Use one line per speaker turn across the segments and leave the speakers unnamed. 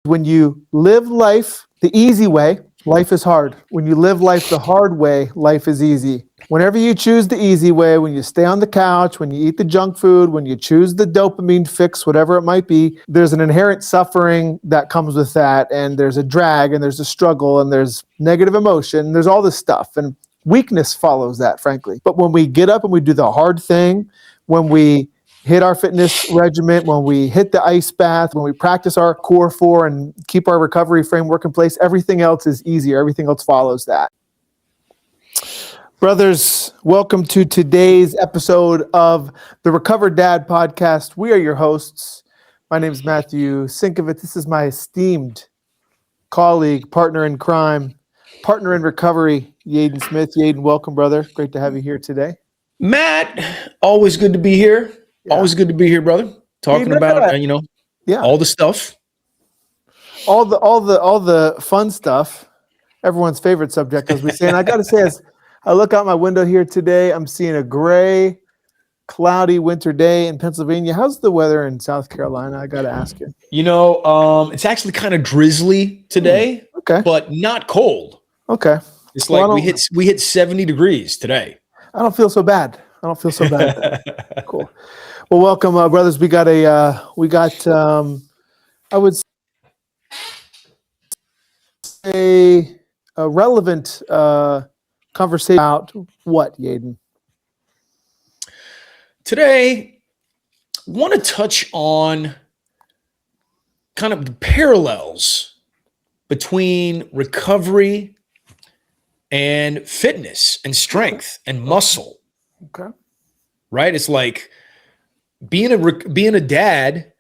When you live life the easy way, life is hard. When you live life the hard way, life is easy. Whenever you choose the easy way, when you stay on the couch, when you eat the junk food, when you choose the dopamine fix, whatever it might be, there's an inherent suffering that comes with that, and there's a drag, and there's a struggle, and there's negative emotion, there's all this stuff, and weakness follows that, frankly. But when we get up and we do the hard thing, when we hit our fitness regimen, when we hit the ice bath, when we practice our core four and keep our recovery framework in place, everything else is easier. Everything else follows that. Brothers, welcome to today's episode of the Recovered Dad podcast. We are your hosts. My name is Matthew Sinkovitz. This is my esteemed colleague, partner in crime, partner in recovery, Yaden Smith. Yaden, welcome, brother. Great to have you here today.
Matt, always good to be here. Yeah. Always good to be here, brother. Talking about all the stuff,
all the fun stuff. Everyone's favorite subject, as we say. And I got to say, as I look out my window here today, I'm seeing a gray, cloudy winter day in Pennsylvania. How's the weather in South Carolina? I got to ask you.
It's actually kind of drizzly today, but not cold.
Okay,
it's like we hit 70 degrees today.
I don't feel so bad. Cool. Well, welcome, brothers. We got I would say a relevant conversation about what, Yaden?
Today, I want to touch on kind of the parallels between recovery and fitness and strength and muscle.
Okay.
Right? It's like being a dad,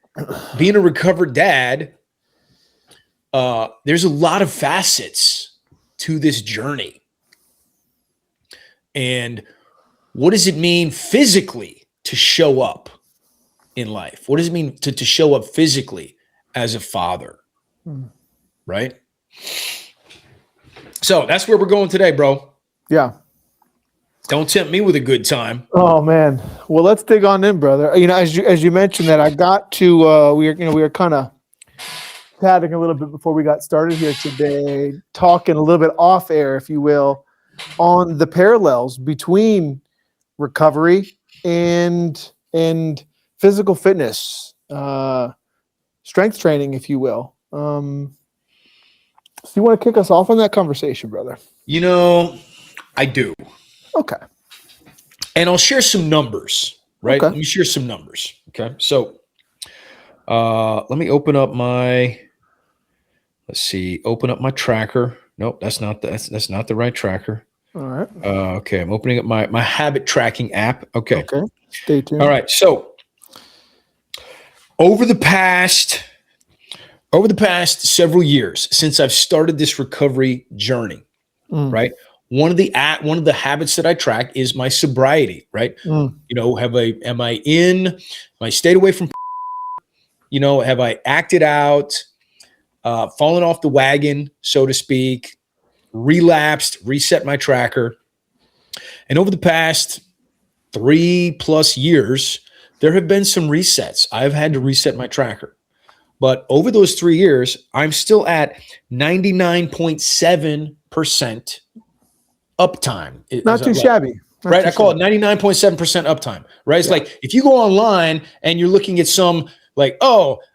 being a recovered dad, there's a lot of facets to this journey. And what does it mean physically to show up in life? What does it mean to show up physically as a father? Right? So that's where we're going today, bro.
Yeah.
Don't tempt me with a good time.
Oh man. Well, let's dig on in, brother. As you mentioned that, I got to we were kind of chatting a little bit before we got started here today, talking a little bit off air, if you will, on the parallels between recovery and physical fitness, strength training, if you will. So you want to kick us off on that conversation, brother?
I do.
Okay.
And I'll share some numbers, right?
Okay.
Let me share some numbers. Okay. So let me open up my tracker. Nope, that's not the right tracker.
All right.
Okay. I'm opening up my habit tracking app. Okay.
Stay tuned.
All right. So over the past several years since I've started this recovery journey, right? One of the habits that I track is my sobriety, right? Am I stayed away from, have I acted out, fallen off the wagon, so to speak, relapsed, reset my tracker. And over the past 3+ years, there have been some resets. I've had to reset my tracker. But over those 3 years, I'm still at 99.7% uptime.
Not too shabby.
Right? I call it 99.7% uptime, right? It's like if you go online and you're looking at some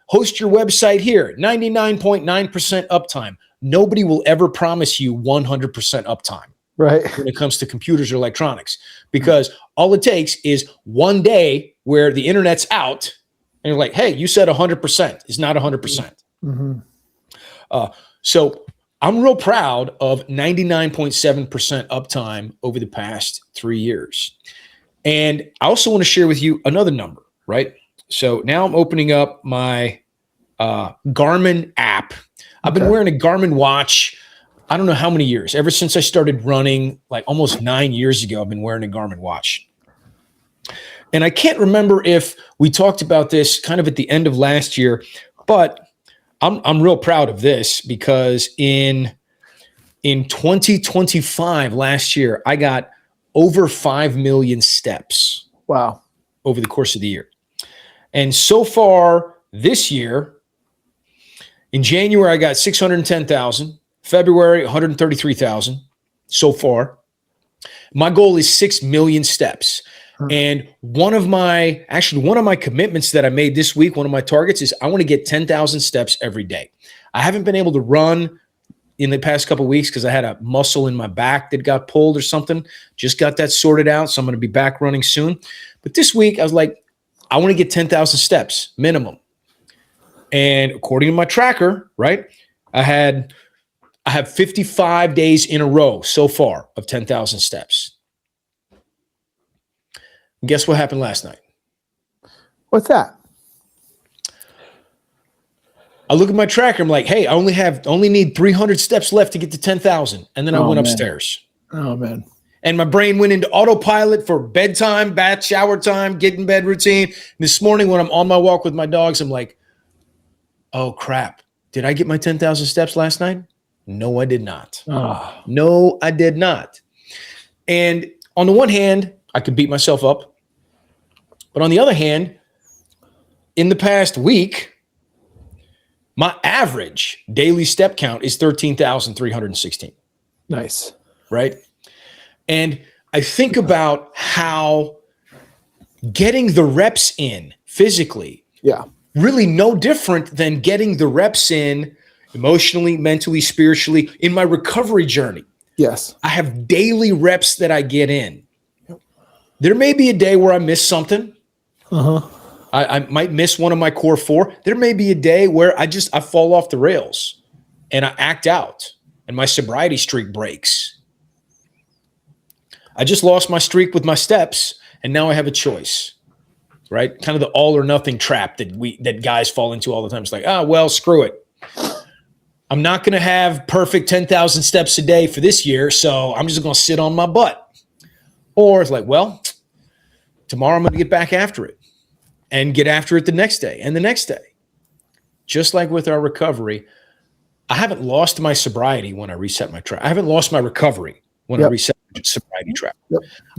host your website here, 99.9% uptime. Nobody will ever promise you 100% uptime.
Right.
When it comes to computers or electronics, because all it takes is one day where the internet's out and you're like, hey, you said 100%. It's not 100%. So I'm real proud of 99.7% uptime over the past 3 years. And I also want to share with you another number, right? So now I'm opening up my Garmin app. I've been wearing a Garmin watch, I don't know how many years. Ever since I started running, like almost 9 years ago, I've been wearing a Garmin watch. And I can't remember if we talked about this kind of at the end of last year, but I'm real proud of this because in 2025, last year, I got over 5 million steps.
Wow.
Over the course of the year. And so far this year, In January, I got 610,000. February, 133,000 so far. My goal is 6 million steps. And one of my commitments that I made this week, one of my targets is I want to get 10,000 steps every day. I haven't been able to run in the past couple of weeks because I had a muscle in my back that got pulled or something. Just got that sorted out. So I'm going to be back running soon. But this week I was like, I want to get 10,000 steps minimum. And according to my tracker, right, I have 55 days in a row so far of 10,000 steps. And guess what happened last night?
What's that?
I look at my tracker. I'm like, hey, I only need 300 steps left to get to 10,000. And then I went upstairs.
Oh, man.
And my brain went into autopilot for bedtime, bath, shower time, get in bed routine. And this morning when I'm on my walk with my dogs, I'm like, oh, crap. Did I get my 10,000 steps last night? No, I did not.
Oh.
No, I did not. And on the one hand, I could beat myself up. But on the other hand, in the past week, my average daily step count is 13,316.
Nice.
Right? And I think about how getting the reps in physically, really no different than getting the reps in emotionally, mentally, spiritually in my recovery journey.
Yes.
I have daily reps that I get in. There may be a day where I miss something. I might miss one of my core four. There may be a day where I fall off the rails and I act out and my sobriety streak breaks. I just lost my streak with my steps and now I have a choice, right? Kind of the all or nothing trap that guys fall into all the time. It's like, well, screw it. I'm not going to have perfect 10,000 steps a day for this year, so I'm just going to sit on my butt. Or it's like, well, tomorrow I'm going to get back after it and get after it the next day and the next day. Just like with our recovery, I haven't lost my sobriety when I reset my track. I haven't lost my recovery when I reset my sobriety track.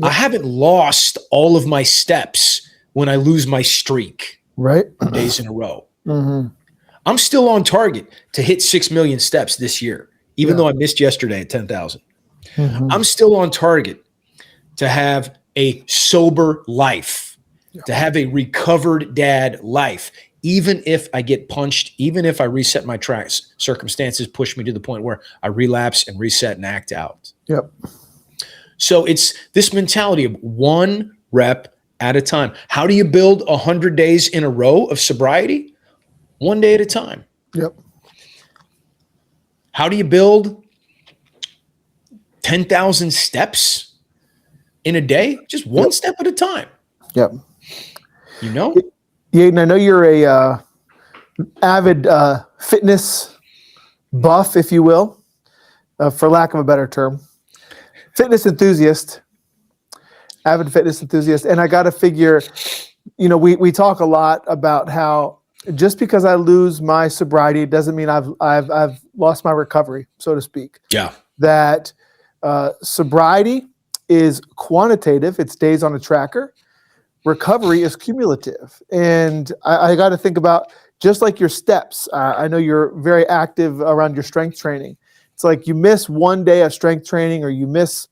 I haven't lost all of my steps when I lose my streak days in a row. I'm still on target to hit 6 million steps this year, even though I missed yesterday at 10,000. I'm still on target to have a sober life, to have a recovered dad life, even if I get punched, even if I reset my tracks, circumstances push me to the point where I relapse and reset and act out. So it's this mentality of one rep at a time. How do you build 100 days in a row of sobriety? One day at a time. How do you build 10,000 steps in a day? Just one step at a time. You know?
Yaden, I know you're a avid fitness buff, if you will, for lack of a better term. Fitness enthusiast, avid fitness enthusiast. And I got to figure, we talk a lot about how just because I lose my sobriety doesn't mean I've lost my recovery, so to speak. That sobriety is quantitative; it's days on a tracker. Recovery is cumulative, and I got to think about just like your steps. I know you're very active around your strength training. It's like you miss one day of strength training, or you miss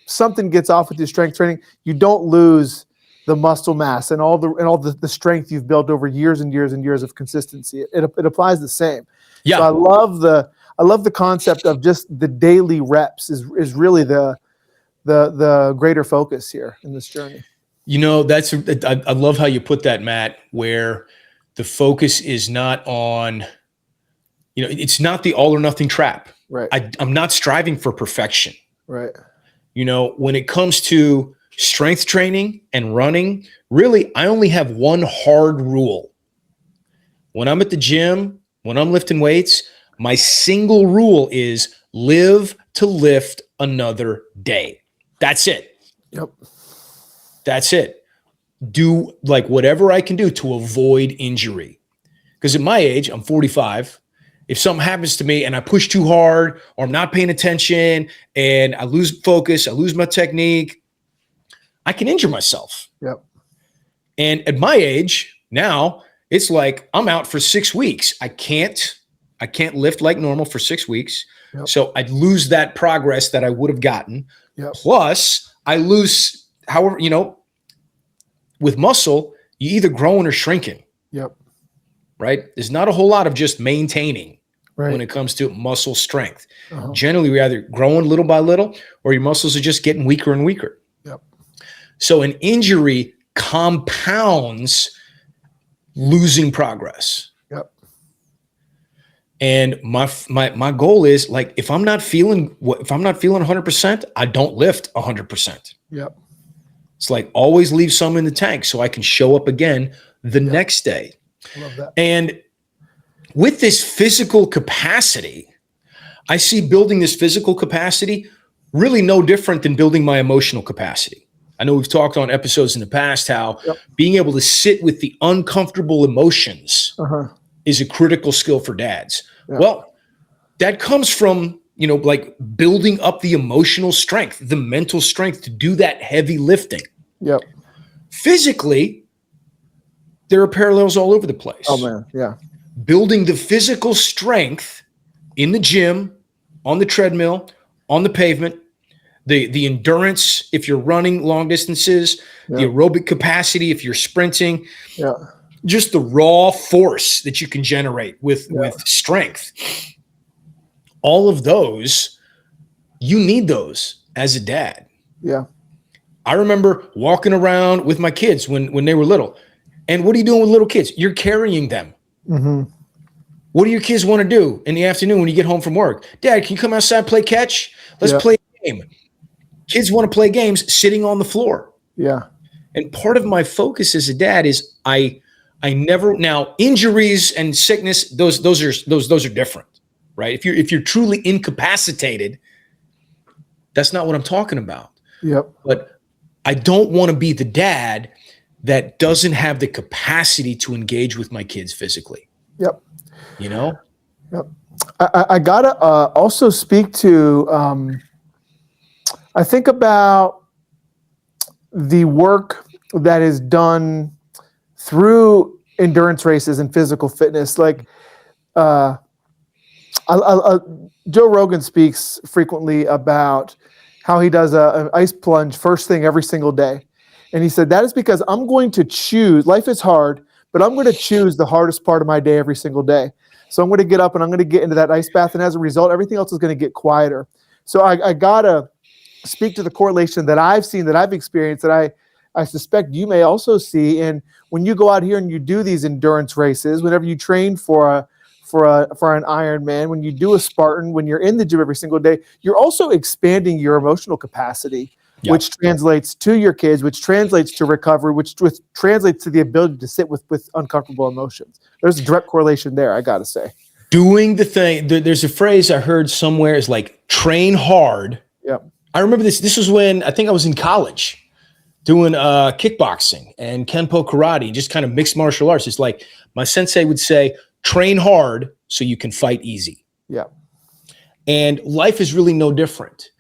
something gets off with your strength training. You don't lose the muscle mass and all the strength you've built over years and years and years of consistency. It applies the same. So I love the concept of just the daily reps is really the greater focus here in this journey.
I love how you put that, Matt, where the focus is not on, it's not the all or nothing trap. I'm not striving for perfection. When it comes to strength training and running, really, I only have one hard rule. When I'm at the gym, when I'm lifting weights, my single rule is live to lift another day. That's it. That's it. Do like whatever I can do to avoid injury. Because at my age, I'm 45. If something happens to me and I push too hard or I'm not paying attention and I lose focus, I lose my technique, I can injure myself. And at my age now, it's like I'm out for 6 weeks. I can't I can't lift like normal for 6 weeks.
Yep.
So I'd lose that progress that I would have gotten.
Yep.
Plus I lose, however, with muscle, you either growing or shrinking.
Yep.
Right? There's not a whole lot of just maintaining
Right.
when it comes to muscle strength.
Uh-huh.
Generally, we're either growing little by little or your muscles are just getting weaker and weaker.
Yep.
So an injury compounds losing progress.
Yep.
And my goal is, like, if I'm not feeling 100%, I don't lift 100%.
Yep.
It's like always leave some in the tank so I can show up again the next day.
Love that.
And with this physical capacity, I see building this physical capacity really no different than building my emotional capacity. I know we've talked on episodes in the past how being able to sit with the uncomfortable emotions is a critical skill for dads.
Yeah.
Well, that comes from, like building up the emotional strength, the mental strength to do that heavy lifting.
Yep.
Physically, there are parallels all over the place.
Oh man. Yeah.
Building the physical strength in the gym, on the treadmill, on the pavement, the endurance if you're running long distances, the aerobic capacity if you're sprinting, just the raw force that you can generate with strength. All of those, you need those as a dad.
Yeah.
I remember walking around with my kids when they were little. And what are you doing with little kids? You're carrying them.
Mm-hmm.
What do your kids want to do in the afternoon when you get home from work? Dad, can you come outside, play catch? Let's play a game. Kids want to play games sitting on the floor.
Yeah.
And part of my focus as a dad is I never, now injuries and sickness, those are different, right? If you're truly incapacitated, that's not what I'm talking about.
Yep.
But I don't want to be the dad that doesn't have the capacity to engage with my kids physically.
Yep.
Yep.
I gotta also speak to, I think about the work that is done through endurance races and physical fitness. Like, Joe Rogan speaks frequently about how he does an ice plunge first thing every single day. And he said, that is because I'm going to choose, life is hard, but I'm going to choose the hardest part of my day every single day. So I'm going to get up and I'm going to get into that ice bath. And as a result, everything else is going to get quieter. So I got to speak to the correlation that I've seen, that I've experienced, that I suspect you may also see. And when you go out here and you do these endurance races, whenever you train for an Ironman, when you do a Spartan, when you're in the gym every single day, you're also expanding your emotional capacity, which translates to your kids, which translates to recovery, which translates to the ability to sit with uncomfortable emotions. There's a direct correlation there, I got to say.
Doing the thing, there's a phrase I heard somewhere is like, train hard.
Yep.
I remember this. This was when I think I was in college doing kickboxing and Kenpo karate, just kind of mixed martial arts. It's like my sensei would say, train hard so you can fight easy.
Yeah.
And life is really no different.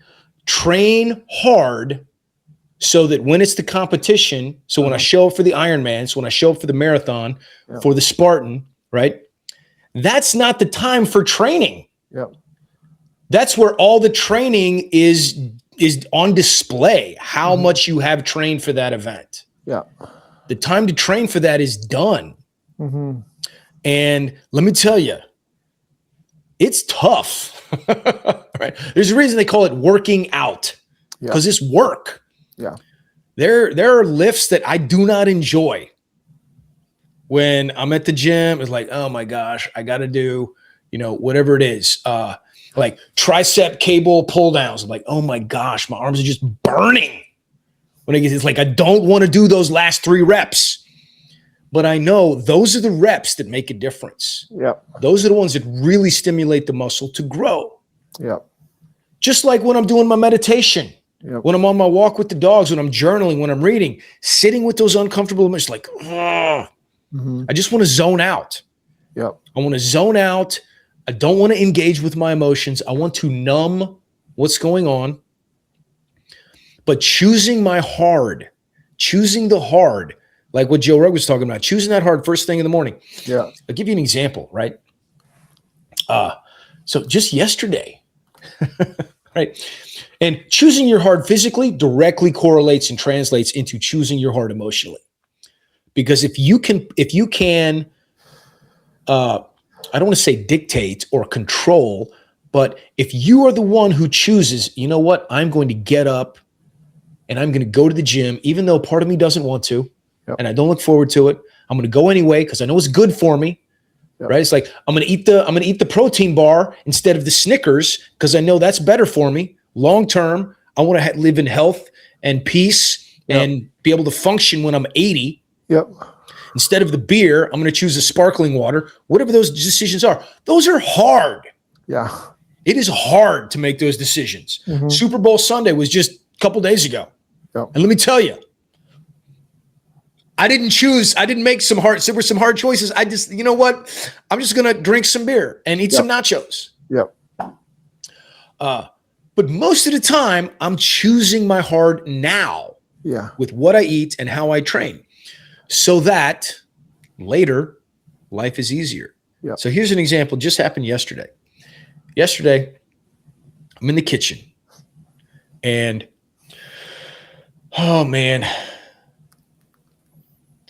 Train hard so that when it's the competition, so when I show up for the Ironman, so when I show up for the marathon, for the Spartan, right? That's not the time for training.
Yeah.
That's where all the training is on display, how much you have trained for that event.
Yeah.
The time to train for that is done.
Mm-hmm.
And let me tell you, it's tough. Right? There's a reason they call it working out, because it's work.
Yeah.
There are lifts that I do not enjoy. When I'm at the gym, it's like, oh my gosh, I got to do, whatever it is. Like tricep cable pull downs. I'm like, oh my gosh, my arms are just burning. It's like, I don't want to do those last 3 reps. But I know those are the reps that make a difference.
Yeah.
Those are the ones that really stimulate the muscle to grow.
Yeah.
Just like when I'm doing my meditation, when I'm on my walk with the dogs, when I'm journaling, when I'm reading, sitting with those uncomfortable emotions, like, I just want to zone out.
Yeah.
I want to zone out. I don't want to engage with my emotions. I want to numb what's going on. But choosing the hard, like what Joe Rogan was talking about, choosing that hard first thing in the morning.
Yeah.
I'll give you an example, right? So just yesterday, right? And choosing your hard physically directly correlates and translates into choosing your hard emotionally. Because if you can, I don't want to say dictate or control, but if you are the one who chooses, you know what, I'm going to get up and I'm going to go to the gym, even though part of me doesn't want to, and I don't look forward to it. I'm going to go anyway because I know it's good for me. Right? It's like I'm going to eat the protein bar instead of the Snickers because I know that's better for me long term. I want to live in health and peace and be able to function when I'm 80.
Yep.
Instead of the beer, I'm going to choose the sparkling water. Whatever those decisions are, those are hard.
Yeah.
It is hard to make those decisions. Mm-hmm. Super Bowl Sunday was just a couple days ago. Yep. And let me tell you, I didn't make some hard, there were some hard choices. I just, you know what? I'm just going to drink some beer and eat some nachos.
Yep.
But most of the time, I'm choosing my hard now with what I eat and how I train so that later life is easier. Yep. So here's an example. Just happened yesterday. Yesterday, I'm in the kitchen and, oh man,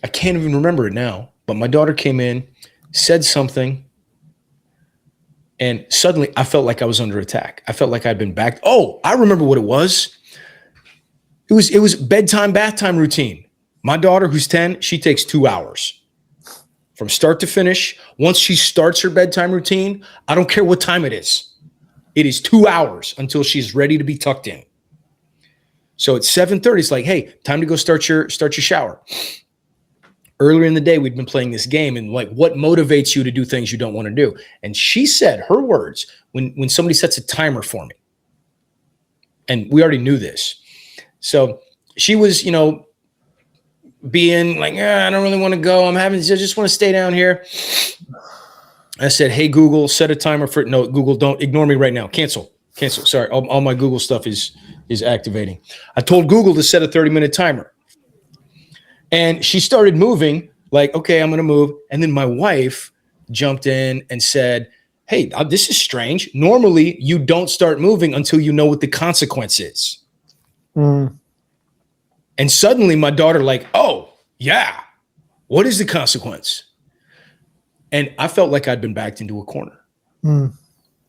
I can't even remember it now, but my daughter came in, said something, and suddenly I felt like I was under attack. I felt like I'd been backed. Oh, I remember what it was. It was bedtime, bath time routine. My daughter, who's 10, she takes 2 hours from start to finish. Once she starts her bedtime routine, I don't care what time it is. It is 2 hours until she's ready to be tucked in. So at 7:30, it's like, hey, time to go start your shower. Earlier in the day, we'd been playing this game and like, what motivates you to do things you don't want to do? And she said her words when somebody sets a timer for me, and we already knew this. So she was, being like, I don't really want to go. I just want to stay down here. I said, hey, Google, set a timer for, no, Google, don't ignore me right now. Cancel. Sorry. All my Google stuff is activating. I told Google to set a 30-minute timer. And she started moving like, okay, I'm going to move. And then my wife jumped in and said, hey, this is strange. Normally, you don't start moving until you know what the consequence is. Mm. And suddenly my daughter like, oh, yeah, what is the consequence? And I felt like I'd been backed into a corner. Mm.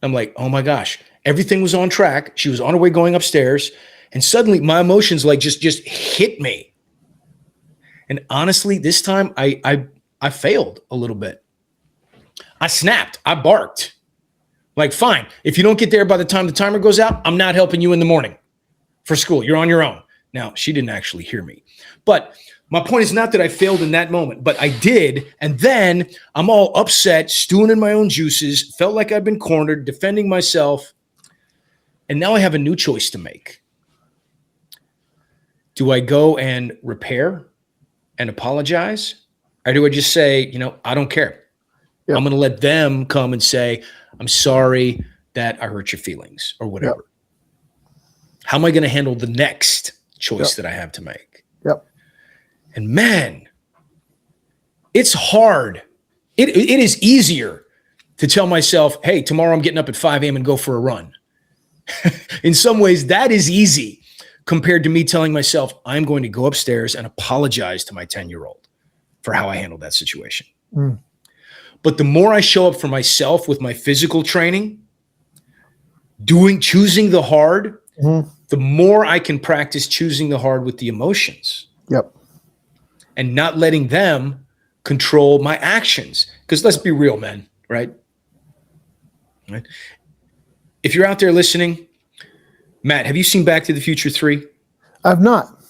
I'm like, oh my gosh, everything was on track. She was on her way going upstairs. And suddenly my emotions like just hit me. And honestly, this time I failed a little bit. I snapped. I barked. Like, fine. If you don't get there by the time the timer goes out, I'm not helping you in the morning for school. You're on your own. Now, she didn't actually hear me. But my point is not that I failed in that moment, but I did. And then I'm all upset, stewing in my own juices, felt like I'd been cornered, defending myself. And now I have a new choice to make. Do I go and repair and apologize? Or do I just say, I don't care. Yep. I'm going to let them come and say, I'm sorry that I hurt your feelings or whatever. Yep. How am I going to handle the next choice that I have to make?
Yep.
And man, it's hard. It is easier to tell myself, hey, tomorrow I'm getting up at 5 a.m. and go for a run. In some ways, that is easy compared to me telling myself, I'm going to go upstairs and apologize to my 10-year-old for how I handled that situation. Mm. But the more I show up for myself with my physical training, choosing the hard, the more I can practice choosing the hard with the emotions.
Yep.
And not letting them control my actions. Because let's be real, man, right? If you're out there listening, Matt, have you seen Back to the Future 3?
I've not.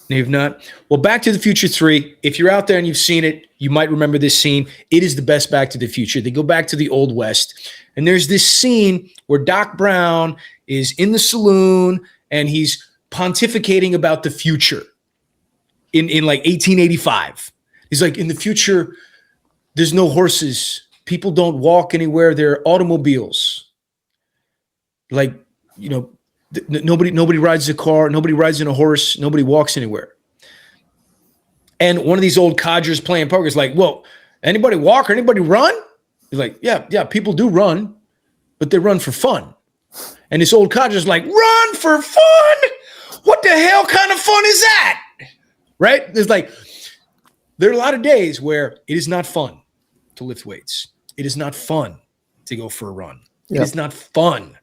No, you've not? Well, Back to the Future 3, if you're out there and you've seen it, you might remember this scene. It is the best Back to the Future. They go back to the Old West. And there's this scene where Doc Brown is in the saloon and he's pontificating about the future in like 1885. He's like, in the future, there's no horses. People don't walk anywhere. There are automobiles. Like, nobody rides a car. Nobody rides in a horse. Nobody walks anywhere. And one of these old codgers playing poker is like, well, anybody walk or anybody run? He's like, yeah, people do run. but they run for fun. And this old codger's like, run for fun? What the hell kind of fun is that? Right? There are a lot of days where it is not fun to lift weights. It is not fun to go for a run. It is not fun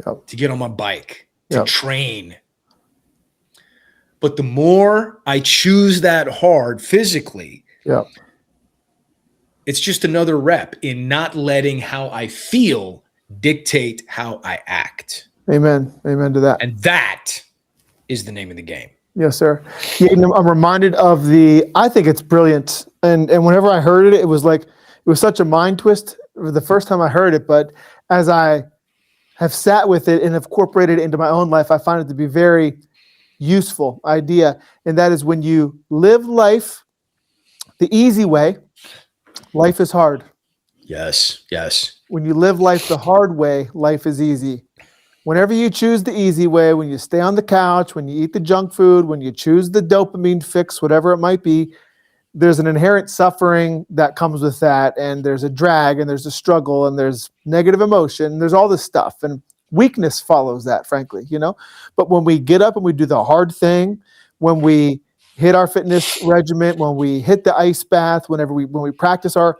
to get on my bike, to train. But the more I choose that hard physically, it's just another rep in not letting how I feel dictate how I act.
Amen. Amen to that.
And that is the name of the game.
Yes, sir. Yeah, I'm reminded of I think it's brilliant. And whenever I heard it, it was such a mind twist the first time I heard it. But as I have sat with it and incorporated it into my own life, I find it to be very useful idea. And that is when you live life the easy way, life is hard.
Yes, yes.
When you live life the hard way, life is easy. Whenever you choose the easy way, when you stay on the couch, when you eat the junk food, when you choose the dopamine fix, whatever it might be, there's an inherent suffering that comes with that. And there's a drag and there's a struggle and there's negative emotion. There's all this stuff. And weakness follows that, frankly, But when we get up and we do the hard thing, when we hit our fitness regimen, when we hit the ice bath, when we practice our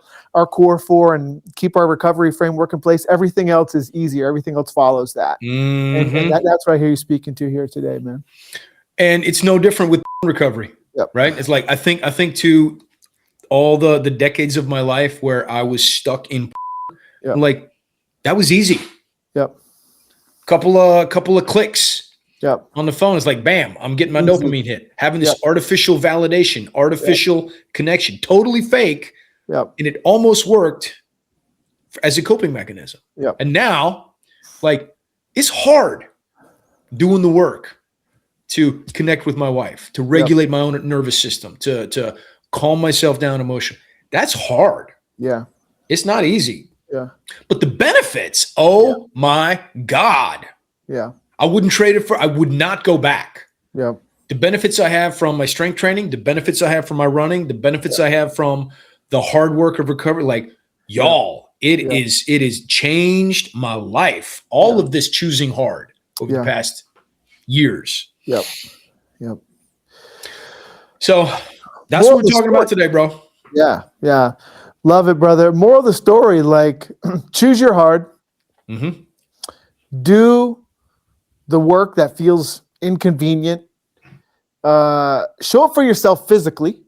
core four and keep our recovery framework in place, everything else is easier. Everything else follows that.
Mm-hmm.
And that's what I hear you speaking to here today, man.
And it's no different with recovery, right? It's like, I think to all the decades of my life where I was stuck in, like, that was easy. Couple of clicks on the phone. It's like, bam, I'm getting my dopamine hit. Having this artificial validation, artificial connection, totally fake. And it almost worked as a coping mechanism. And now, like, it's hard doing the work to connect with my wife, to regulate my own nervous system, to calm myself down emotionally. That's hard. It's not easy. But the benefits, my God. I wouldn't trade it I would not go back. The benefits I have from my strength training, the benefits I have from my running, the benefits I have from the hard work of recovery, like, y'all, it is changed my life. All of this choosing hard over the past years. So that's what we're talking about today, bro.
Yeah. Love it, brother. Moral of the story, like, choose your hard. Do the work that feels inconvenient. Show up for yourself physically,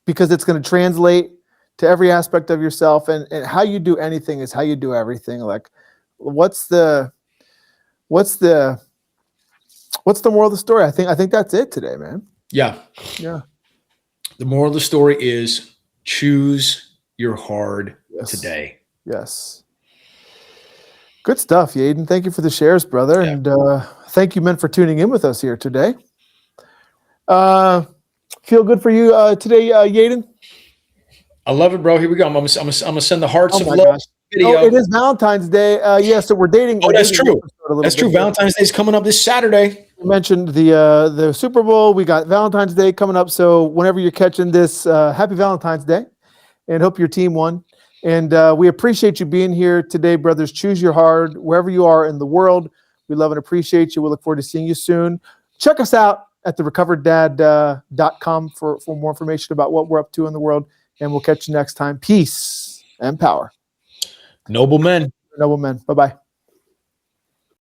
because it's going to translate to every aspect of yourself. And how you do anything is how you do everything. Like, what's the moral of the story? I think that's it today, man.
Yeah. The moral of the story is choose your hard today.
Yes. Good stuff, Yaden. Thank you for the shares, brother. And thank you, men, for tuning in with us here today. Feel good for you today, Yaden?
I love it, bro. Here we go. I'm gonna send the hearts of love.
Gosh. Video. It is Valentine's Day. So we're dating.
Oh, that's true. That's true. Valentine's Day is coming up this Saturday.
You mentioned the Super Bowl. We got Valentine's Day coming up. So whenever you're catching this, happy Valentine's Day, and hope your team won. And we appreciate you being here today, brothers. Choose your hard wherever you are in the world. We love and appreciate you. We'll look forward to seeing you soon. Check us out at therecovereddad.com for more information about what we're up to in the world. And we'll catch you next time. Peace and power.
Noble men.
Noble men. Bye-bye.